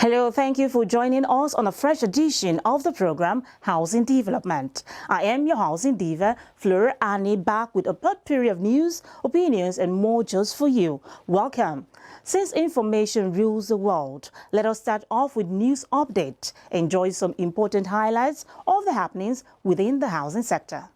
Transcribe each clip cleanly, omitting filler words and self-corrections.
Hello, thank you for joining us on a fresh edition of the program Housing Development. I am your housing diva, Fleur Annie, back with a potpourri of news, opinions and more just for you. Welcome. Since information rules the world, let us start off with news update. Enjoy some important highlights of the happenings within the housing sector.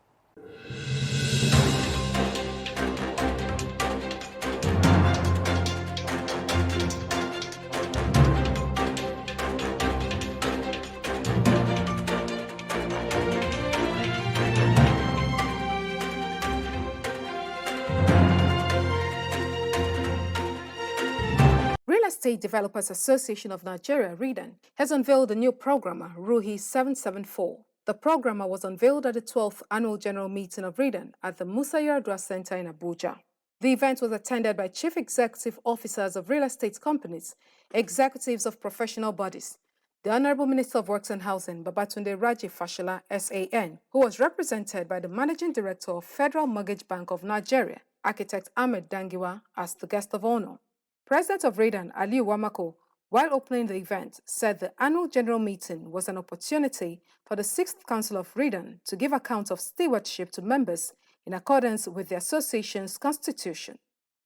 Real Estate Developers Association of Nigeria, REDAN, has unveiled a new programmer, RUHI 774. The programmer was unveiled at the 12th Annual General Meeting of REDAN at the Musa Yar'Adua Center in Abuja. The event was attended by chief executive officers of real estate companies, executives of professional bodies, the Honorable Minister of Works and Housing, Babatunde Raji Fashola, SAN, who was represented by the Managing Director of Federal Mortgage Bank of Nigeria, Architect Ahmed Dangiwa, as the guest of honor. President of REDAN, Aliyu Wamako, while opening the event, said the annual general meeting was an opportunity for the 6th Council of REDAN to give account of stewardship to members in accordance with the association's constitution.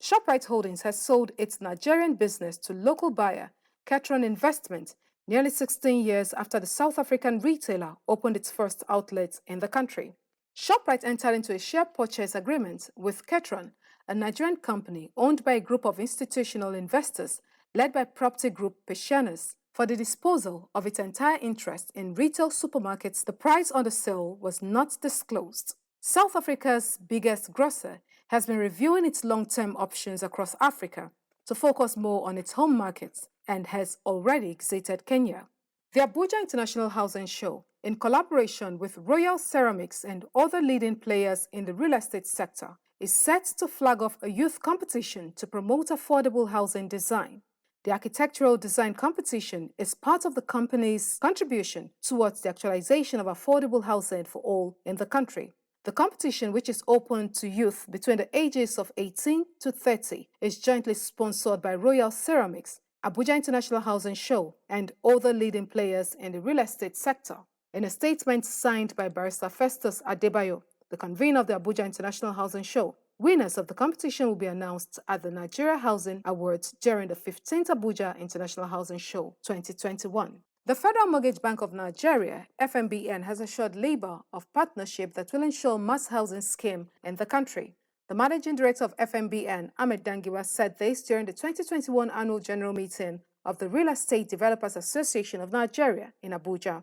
ShopRite Holdings has sold its Nigerian business to local buyer, Ketron Investment, nearly 16 years after the South African retailer opened its first outlet in the country. ShopRite entered into a share purchase agreement with Ketron, a Nigerian company owned by a group of institutional investors led by property group Patianas, for the disposal of its entire interest in retail supermarkets. The price on the sale was not disclosed. South Africa's biggest grocer has been reviewing its long-term options across Africa to focus more on its home markets and has already exited Kenya. The Abuja International Housing Show, in collaboration with Royal Ceramics and other leading players in the real estate sector, is set to flag off a youth competition to promote affordable housing design. The architectural design competition is part of the company's contribution towards the actualization of affordable housing for all in the country. The competition, which is open to youth between the ages of 18 to 30, is jointly sponsored by Royal Ceramics, Abuja International Housing Show, and other leading players in the real estate sector. In a statement signed by Barrister Festus Adebayo, the convener of the Abuja International Housing Show, winners of the competition will be announced at the Nigeria Housing Awards during the 15th Abuja International Housing Show 2021. The Federal Mortgage Bank of Nigeria, FMBN, has assured Labour of partnership that will ensure mass housing scheme in the country. The Managing Director of FMBN, Ahmed Dangiwa, said this during the 2021 Annual General Meeting of the Real Estate Developers Association of Nigeria in Abuja.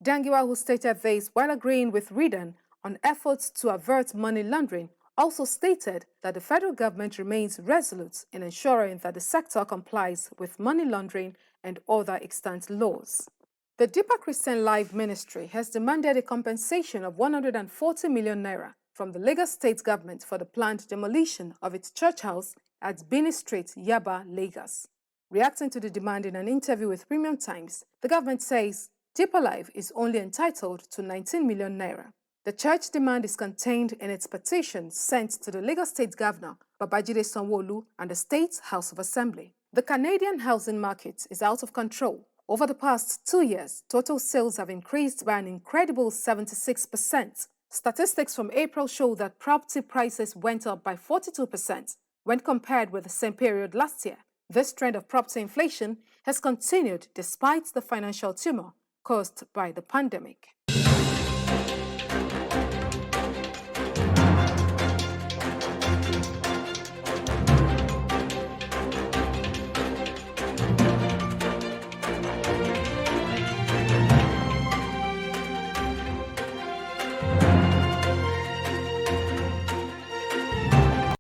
Dangiwa, who stated this while agreeing with REDAN on efforts to avert money laundering, also stated that the federal government remains resolute in ensuring that the sector complies with money laundering and other extant laws. The Deeper Christian Life Ministry has demanded a compensation of 140 million naira from the Lagos State government for the planned demolition of its church house at Bini Street, Yaba, Lagos. Reacting to the demand in an interview with Premium Times, the government says Deeper Life is only entitled to 19 million naira. The church demand is contained in its petition sent to the Lagos State Governor, Babajide Sanwo-Olu, and the State House of Assembly. The Canadian housing market is out of control. Over the past 2 years, total sales have increased by an incredible 76%. Statistics from April show that property prices went up by 42% when compared with the same period last year. This trend of property inflation has continued despite the financial turmoil caused by the pandemic.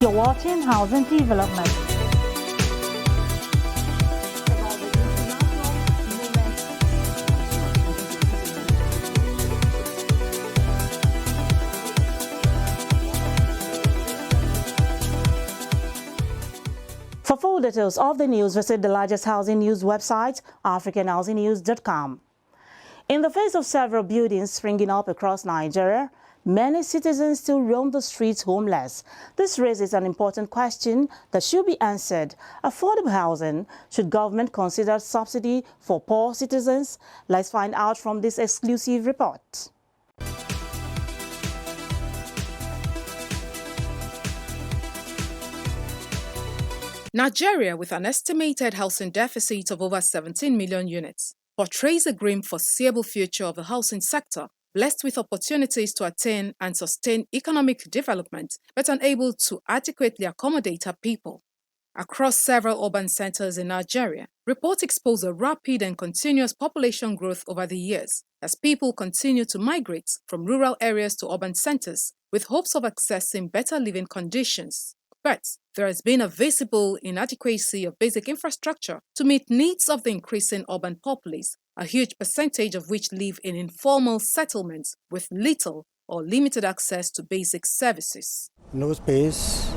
You're watching Housing Development. For full details of the news, visit the largest housing news website, africanhousingnews.com. In the face of several buildings springing up across Nigeria, many citizens still roam the streets homeless. This raises an important question that should be answered. Affordable housing. Should government consider subsidy for poor citizens? Let's find out from this exclusive report. Nigeria, with an estimated housing deficit of over 17 million units, portrays a grim, foreseeable future of the housing sector, blessed with opportunities to attain and sustain economic development, but unable to adequately accommodate her people. Across several urban centers in Nigeria, reports expose a rapid and continuous population growth over the years as people continue to migrate from rural areas to urban centers with hopes of accessing better living conditions. But there has been a visible inadequacy of basic infrastructure to meet needs of the increasing urban populace, a huge percentage of which live in informal settlements with little or limited access to basic services. No space,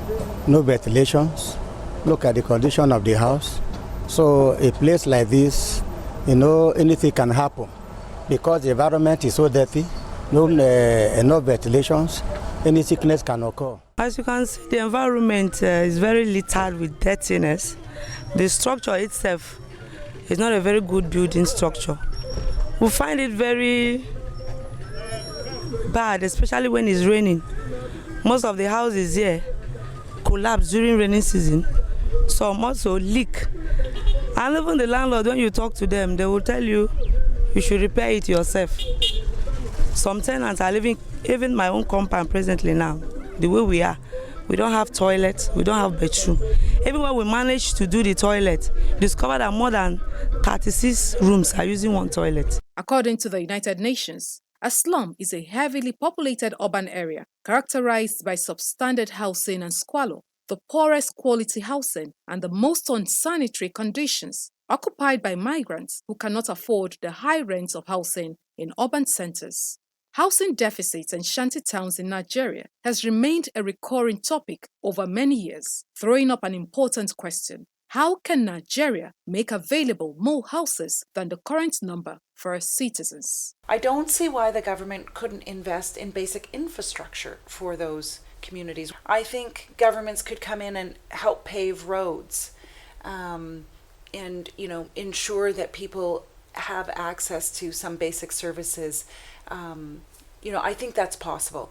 no ventilations. Look at the condition of the house. So a place like this, anything can happen because the environment is so dirty, no ventilations, any sickness can occur. As you can see, the environment is very littered with dirtiness. The structure itself is not a very good building structure. We find it very bad, especially when it's raining. Most of the houses here collapse during rainy season. Some also leak. And even the landlord, when you talk to them, they will tell you you should repair it yourself. Some tenants are living, even my own compound presently now, the way we are. We don't have toilets, we don't have bedroom. Even when we manage to do the toilet, discover that more than 36 rooms are using one toilet. According to the United Nations, a slum is a heavily populated urban area characterized by substandard housing and squalor, the poorest quality housing, and the most unsanitary conditions, occupied by migrants who cannot afford the high rents of housing in urban centers. Housing deficits in shanty towns in Nigeria has remained a recurring topic over many years, throwing up an important question. How can Nigeria make available more houses than the current number for its citizens? I don't see why the government couldn't invest in basic infrastructure for those communities. I think governments could come in and help pave roads and ensure that people have access to some basic services. I think that's possible.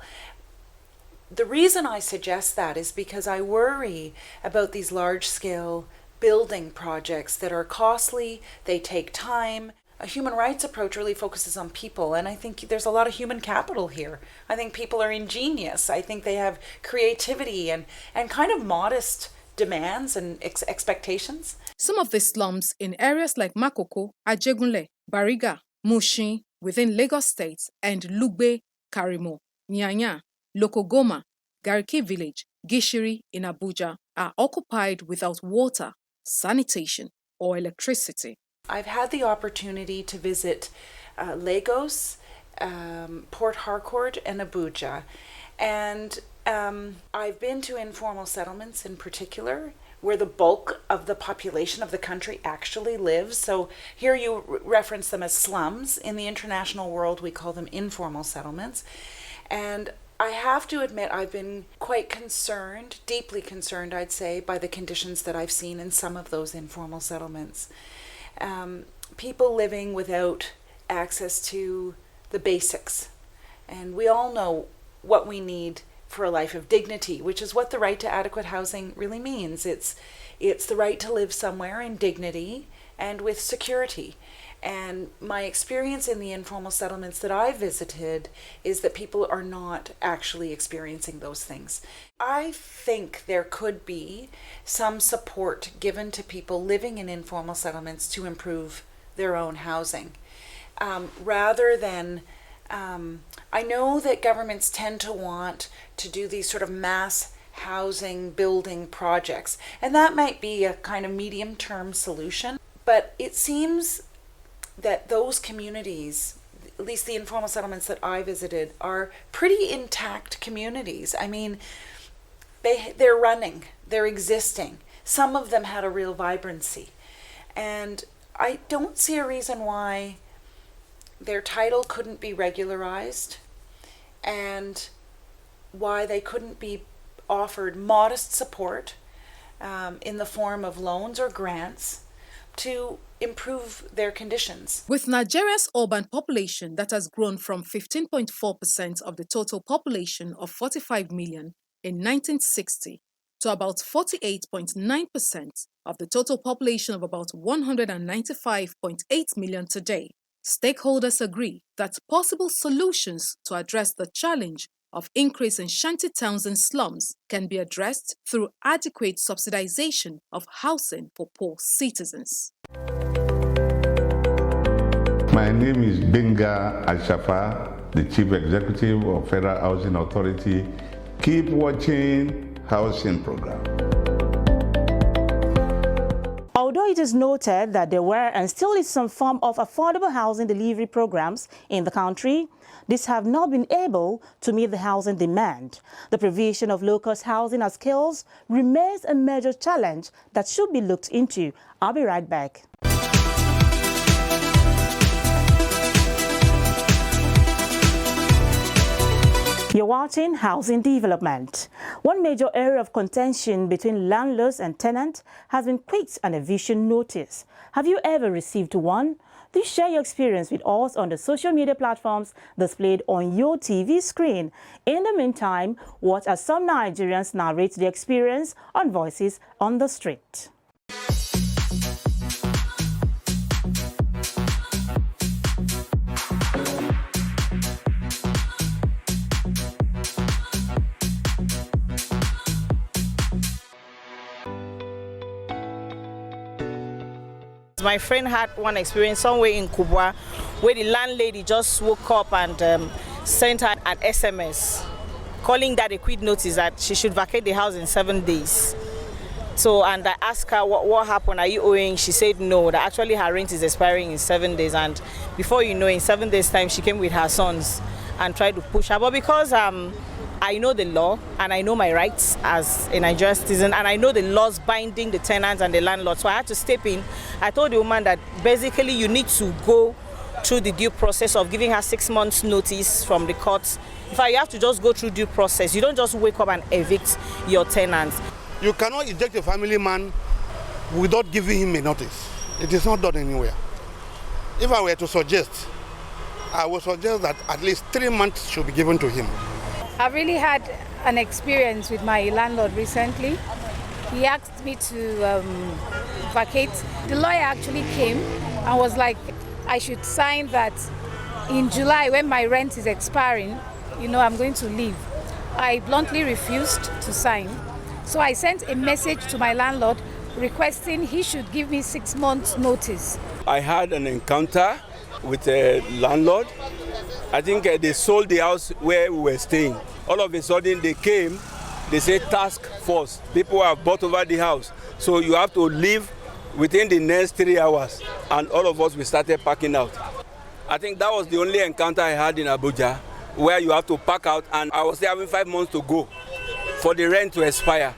The reason I suggest that is because I worry about these large-scale building projects that are costly, they take time. A human rights approach really focuses on people, and I think there's a lot of human capital here. I think people are ingenious. I think they have creativity and kind of modest demands and expectations. Some of the slums in areas like Makoko, Ajegunle, Bariga, Mushin, within Lagos State, and Lugbe, Karimo, Nyanya, Lokogoma, Gariki Village, Gishiri in Abuja are occupied without water, sanitation, or electricity. I've had the opportunity to visit Lagos, Port Harcourt, and Abuja, and I've been to informal settlements in particular, where the bulk of the population of the country actually lives. So here you reference them as slums. In the international world, we call them informal settlements. And I have to admit, I've been quite concerned, deeply concerned, I'd say, by the conditions that I've seen in some of those informal settlements. People living without access to the basics. And we all know what we need for a life of dignity, which is what the right to adequate housing really means. It's the right to live somewhere in dignity and with security. And my experience in the informal settlements that I visited is that people are not actually experiencing those things. I think there could be some support given to people living in informal settlements to improve their own housing, rather than I know that governments tend to want to do these sort of mass housing building projects, and that might be a kind of medium-term solution, but it seems that those communities, at least the informal settlements that I visited, are pretty intact communities. I mean, they're running, they're existing. Some of them had a real vibrancy, and I don't see a reason why their title couldn't be regularized and why they couldn't be offered modest support in the form of loans or grants to improve their conditions. With Nigeria's urban population that has grown from 15.4% of the total population of 45 million in 1960 to about 48.9% of the total population of about 195.8 million today, stakeholders agree that possible solutions to address the challenge of increase in shanty towns and slums can be addressed through adequate subsidization of housing for poor citizens. My name is Benga Al-Shafa, the Chief Executive of Federal Housing Authority. Keep watching Housing Program. Although it is noted that there were and still is some form of affordable housing delivery programs in the country, these have not been able to meet the housing demand. The provision of low-cost housing at scales remains a major challenge that should be looked into. I'll be right back. You're watching Housing Development. One major area of contention between landlords and tenants has been quit and eviction notice. Have you ever received one? Please share your experience with us on the social media platforms displayed on your TV screen. In the meantime, watch as some Nigerians narrate their experience on Voices on the Street. My friend had one experience somewhere in Kubwa where the landlady just woke up and sent her an SMS calling that a quit notice that she should vacate the house in 7 days. So, and I asked her what happened, are you owing? She said no, that actually her rent is expiring in 7 days, and before you know, in 7 days time she came with her sons and tried to push her. But because I know the law and I know my rights as a Nigerian citizen, and I know the laws binding the tenants and the landlords, so I had to step in. I told the woman that basically you need to go through the due process of giving her 6 months notice from the courts. In fact, you have to just go through due process. You don't just wake up and evict your tenants. You cannot eject a family man without giving him a notice. It is not done anywhere. If I were to suggest, I would suggest that at least 3 months should be given to him. I've really had an experience with my landlord recently. He asked me to vacate. The lawyer actually came and was like, I should sign that in July when my rent is expiring, I'm going to leave. I bluntly refused to sign. So I sent a message to my landlord requesting he should give me 6 months notice. I had an encounter with a landlord. I think they sold the house where we were staying. All of a sudden they came, they said task force. People have bought over the house. So you have to leave within the next 3 hours. And all of us, we started packing out. I think that was the only encounter I had in Abuja where you have to pack out, and I was there having 5 months to go for the rent to expire.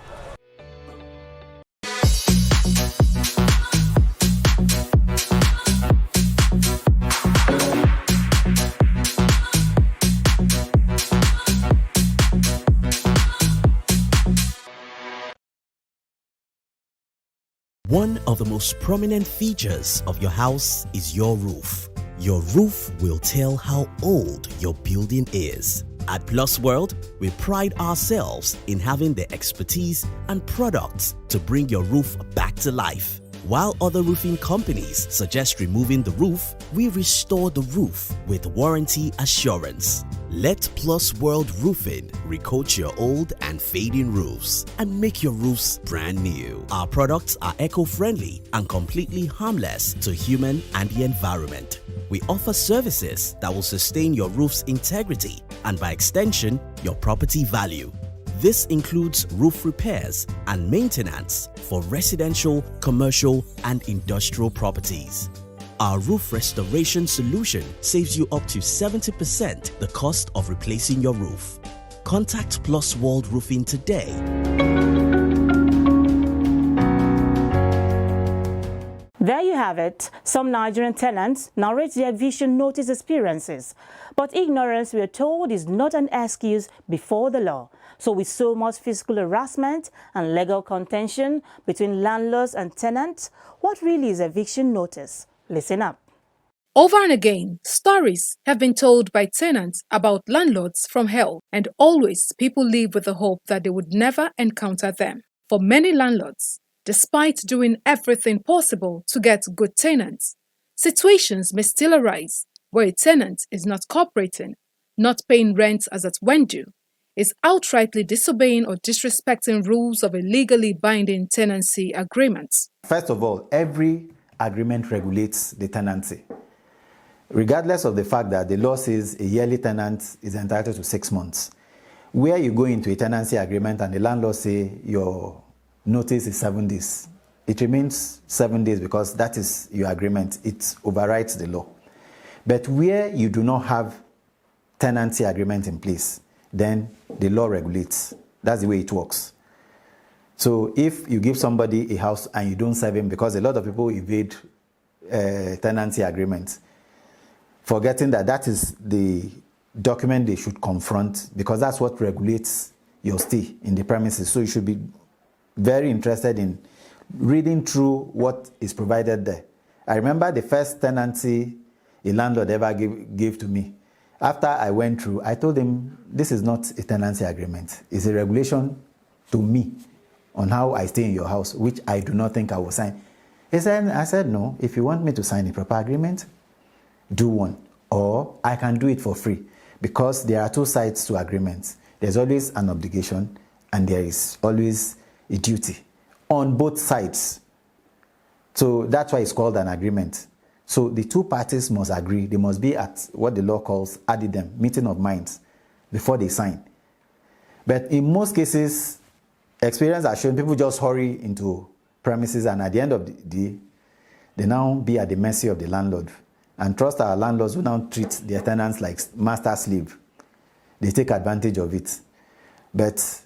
One of the most prominent features of your house is your roof. Your roof will tell how old your building is. At Plus World, we pride ourselves in having the expertise and products to bring your roof back to life. While other roofing companies suggest removing the roof, we restore the roof with warranty assurance. Let Plus World Roofing recoat your old and fading roofs and make your roofs brand new. Our products are eco-friendly and completely harmless to human and the environment. We offer services that will sustain your roof's integrity and by extension, your property value. This includes roof repairs and maintenance for residential, commercial, and industrial properties. Our roof restoration solution saves you up to 70% the cost of replacing your roof. Contact Plus World Roofing today. There you have have it, some Nigerian tenants narrate their eviction notice experiences. But ignorance, we are told, is not an excuse before the law. So with so much physical harassment and legal contention between landlords and tenants, what really is eviction notice? Listen up. Over and again, stories have been told by tenants about landlords from hell, and always people live with the hope that they would never encounter them. For many landlords, despite doing everything possible to get good tenants, situations may still arise where a tenant is not cooperating, not paying rent as at when due, is outrightly disobeying or disrespecting rules of a legally binding tenancy agreement. First of all, every agreement regulates the tenancy. Regardless of the fact that the law says a yearly tenant is entitled to 6 months. Where you go into a tenancy agreement and the landlord say your notice is 7 days, it remains 7 days because that is your agreement. It overrides the law. But where you do not have tenancy agreement in place, then the law regulates. That's the way it works. So if you give somebody a house and you don't serve him, because a lot of people evade tenancy agreements, forgetting that that is the document they should confront, because that's what regulates your stay in the premises. So you should be very interested in reading through what is provided there. I remember the first tenancy a landlord ever gave to me. After I went through, I told him, this is not a tenancy agreement. It's a regulation to me on how I stay in your house, which I do not think I will sign. I said, no, if you want me to sign a proper agreement, do one, or I can do it for free, because there are two sides to agreements. There's always an obligation and there is always a duty on both sides. So that's why it's called an agreement. So the two parties must agree. They must be at what the law calls addendum, meeting of minds, before they sign. But in most cases, experience has shown people just hurry into premises, and at the end of the day, they now be at the mercy of the landlord. And trust our landlords who now treat their tenants like master slave. They take advantage of it. But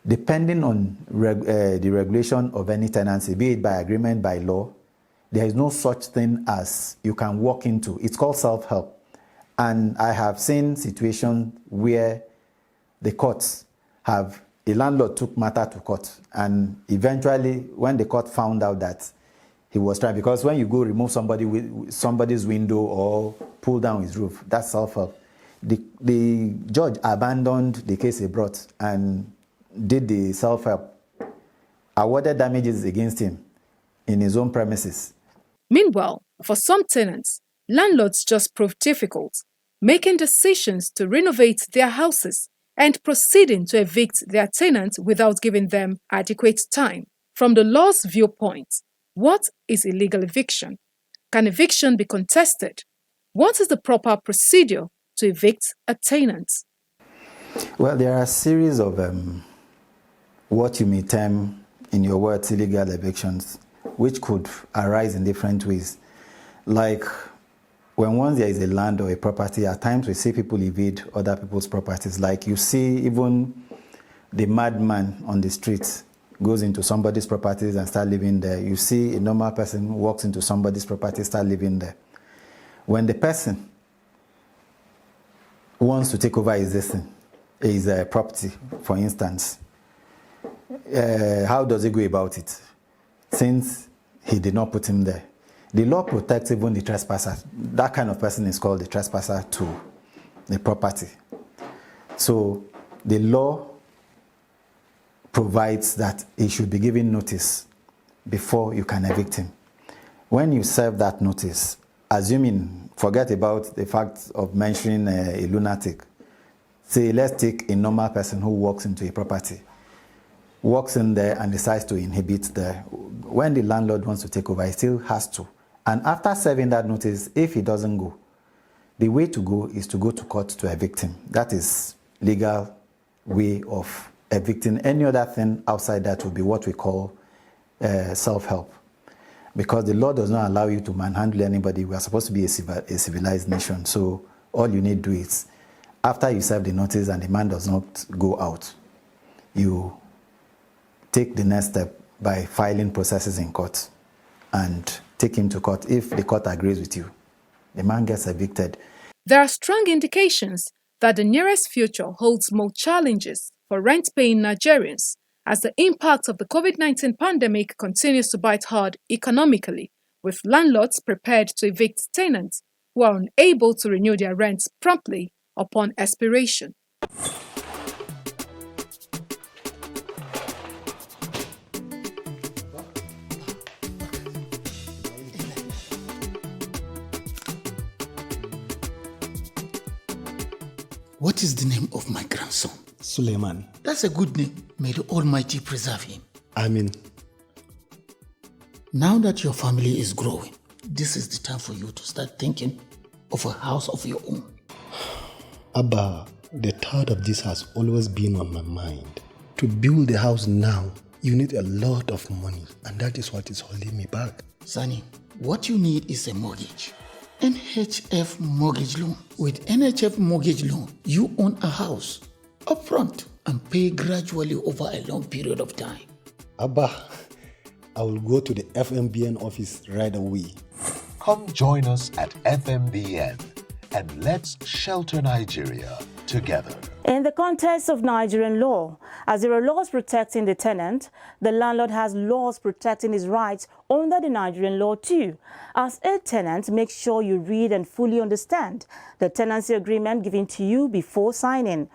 depending on the regulation of any tenancy, be it by agreement, by law, there is no such thing as you can walk into. It's called self-help. And I have seen situations where the courts have, a landlord took matter to court, and eventually when the court found out that he was trying, because when you go remove somebody's window or pull down his roof, that's self-help. The judge abandoned the case he brought and did the self-help, awarded damages against him in his own premises. Meanwhile, for some tenants, landlords just prove difficult, making decisions to renovate their houses and proceeding to evict their tenants without giving them adequate time. From the law's viewpoint, what is illegal eviction? Can eviction be contested? What is the proper procedure to evict a tenant? Well, there are a series of what you may term, in your words, illegal evictions, which could arise in different ways. Like when once there is a land or a property, at times we see people evade other people's properties. Like you see even the madman on the streets goes into somebody's properties and start living there. You see a normal person walks into somebody's property, start living there. When the person wants to take over his property, for instance, how does he go about it? Since he did not put him there. The law protects even the trespasser. That kind of person is called the trespasser to the property. So the law provides that he should be given notice before you can evict him. When you serve that notice, assuming, forget about the fact of mentioning a lunatic. Say, let's take a normal person who walks into a property, walks in there and decides to inhabit there. When the landlord wants to take over, he still has to. And after serving that notice, if he doesn't go, the way to go is to go to court to evict him. That is legal way of evicting. Any other thing outside that would be what we call self-help. Because the law does not allow you to manhandle anybody. We are supposed to be a civilized nation. So all you need to do is, after you serve the notice and the man does not go out, you take the next step by filing processes in court and take him to court. If the court agrees with you, the man gets evicted. There are strong indications that the nearest future holds more challenges for rent-paying Nigerians as the impact of the COVID-19 pandemic continues to bite hard economically, with landlords prepared to evict tenants who are unable to renew their rents promptly upon expiration. What is the name of my grandson? Suleiman. That's a good name. May the Almighty preserve him. Amen. Now that your family is growing, this is the time for you to start thinking of a house of your own. Abba, the thought of this has always been on my mind. To build a house now, you need a lot of money, and that is what is holding me back. Sonny, what you need is a mortgage. NHF mortgage loan. With NHF mortgage loan, you own a house upfront and pay gradually over a long period of time. Abba, I will go to the FMBN office right away. Come join us at FMBN and let's shelter Nigeria together. In the context of Nigerian law, as there are laws protecting the tenant, the landlord has laws protecting his rights under the Nigerian law too. As a tenant, make sure you read and fully understand the tenancy agreement given to you before signing.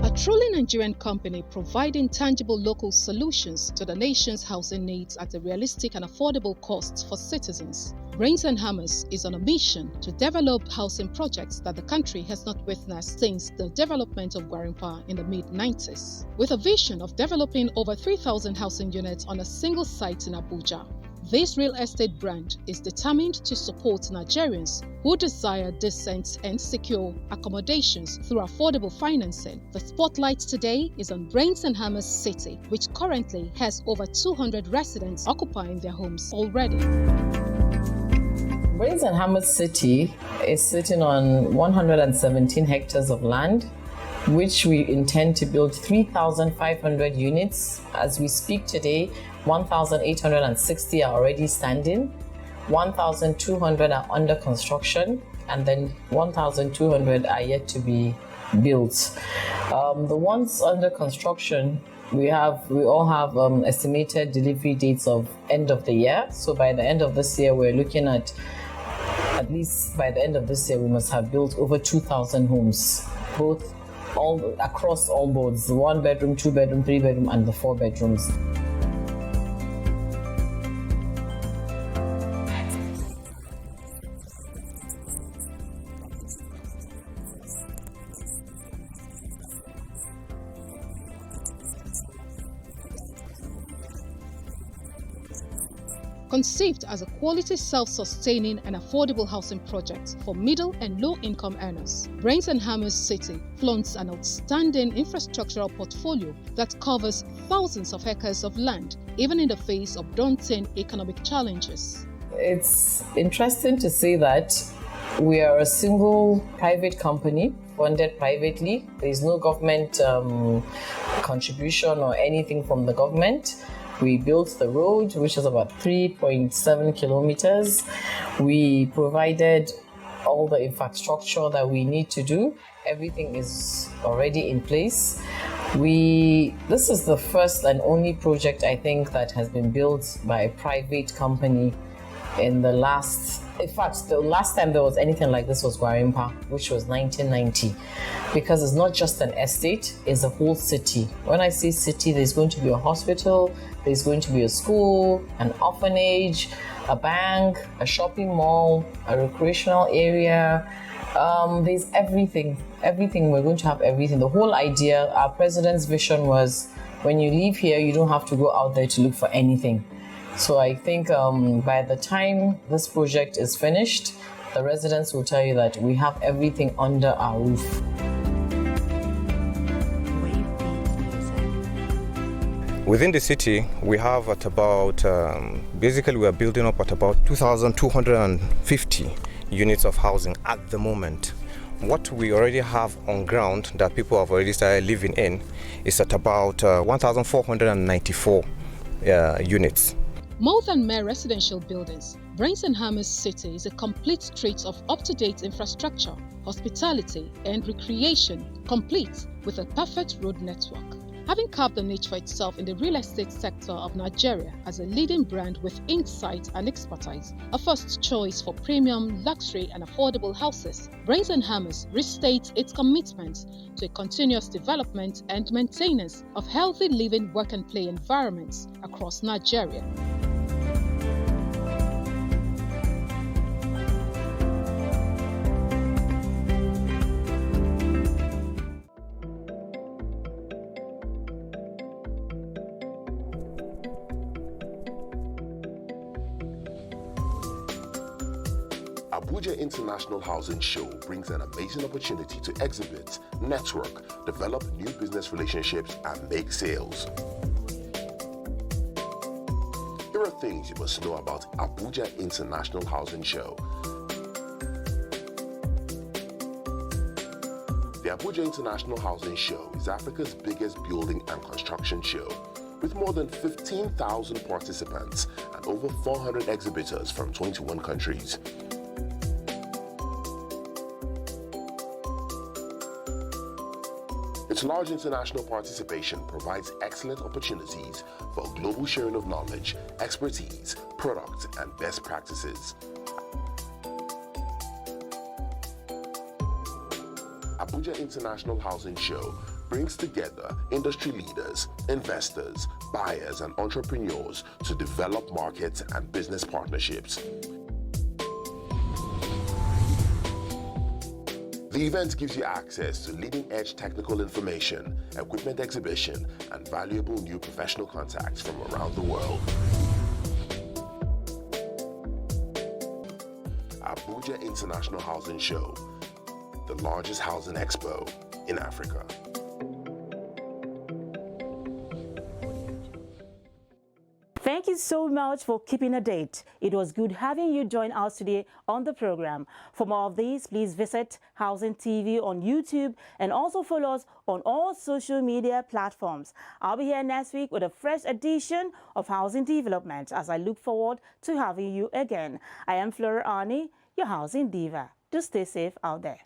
A truly Nigerian company providing tangible local solutions to the nation's housing needs at a realistic and affordable cost for citizens. Brains and Hammers is on a mission to develop housing projects that the country has not witnessed since the development of Gwarinpa in the mid-90s. With a vision of developing over 3,000 housing units on a single site in Abuja, this real estate brand is determined to support Nigerians who desire decent and secure accommodations through affordable financing. The spotlight today is on Brains and Hammers City, which currently has over 200 residents occupying their homes already. Brains and Hammers City is sitting on 117 hectares of land, which we intend to build 3,500 units. As we speak today, 1,860 are already standing, 1,200 are under construction, and then 1,200 are yet to be built. The ones under construction, we all have estimated delivery dates of end of the year. So by the end of this year, we're looking at least by the end of this year, we must have built over 2,000 homes, all across all boards, the 1 bedroom, 2 bedroom, 3 bedroom, and the 4 bedrooms. Conceived as a quality, self-sustaining and affordable housing project for middle and low-income earners, Brains and Hammers City flaunts an outstanding infrastructural portfolio that covers thousands of acres of land, even in the face of daunting economic challenges. It's interesting to say that we are a single private company funded privately. There is no government contribution or anything from the government. We built the road, which is about 3.7 kilometers. We provided all the infrastructure that we need to do. Everything is already in place. This is the first and only project, I think, that has been built by a private company in the last time there was anything like this was Gwarinpa, which was 1990. Because it's not just an estate, it's a whole city. When I say city, there's going to be a hospital, there's going to be a school, an orphanage, a bank, a shopping mall, a recreational area. There's everything. We're going to have everything. The whole idea, our president's vision was, when you leave here, you don't have to go out there to look for anything. So I think by the time this project is finished, the residents will tell you that we have everything under our roof. Within the city, we have at about, basically we are building up at about 2,250 units of housing at the moment. what we already have on ground that people have already started living in is at about 1,494 units. More than mere residential buildings, Brains and Hammers City is a complete street of up-to-date infrastructure, hospitality and recreation, complete with a perfect road network. Having carved a niche for itself in the real estate sector of Nigeria as a leading brand with insight and expertise, a first choice for premium, luxury and affordable houses, Brains and Hammers restates its commitment to a continuous development and maintenance of healthy living, work and play environments across Nigeria. Abuja International Housing Show brings an amazing opportunity to exhibit, network, develop new business relationships, and make sales. Here are things you must know about Abuja International Housing Show. The Abuja International Housing Show is Africa's biggest building and construction show, with more than 15,000 participants and over 400 exhibitors from 21 countries. Its large international participation provides excellent opportunities for global sharing of knowledge, expertise, products, and best practices. Abuja International Housing Show brings together industry leaders, investors, buyers, and entrepreneurs to develop markets and business partnerships. The event gives you access to leading-edge technical information, equipment exhibition, and valuable new professional contacts from around the world. Abuja International Housing Show, the largest housing expo in Africa. Thank you so much for keeping a date. It was good having you join us today on the program. For more of these, please visit Housing TV on YouTube and also follow us on all social media platforms. I'll be here next week with a fresh edition of Housing Development as I look forward to having you again. I am Leilani, your Housing Diva. Do stay safe out there.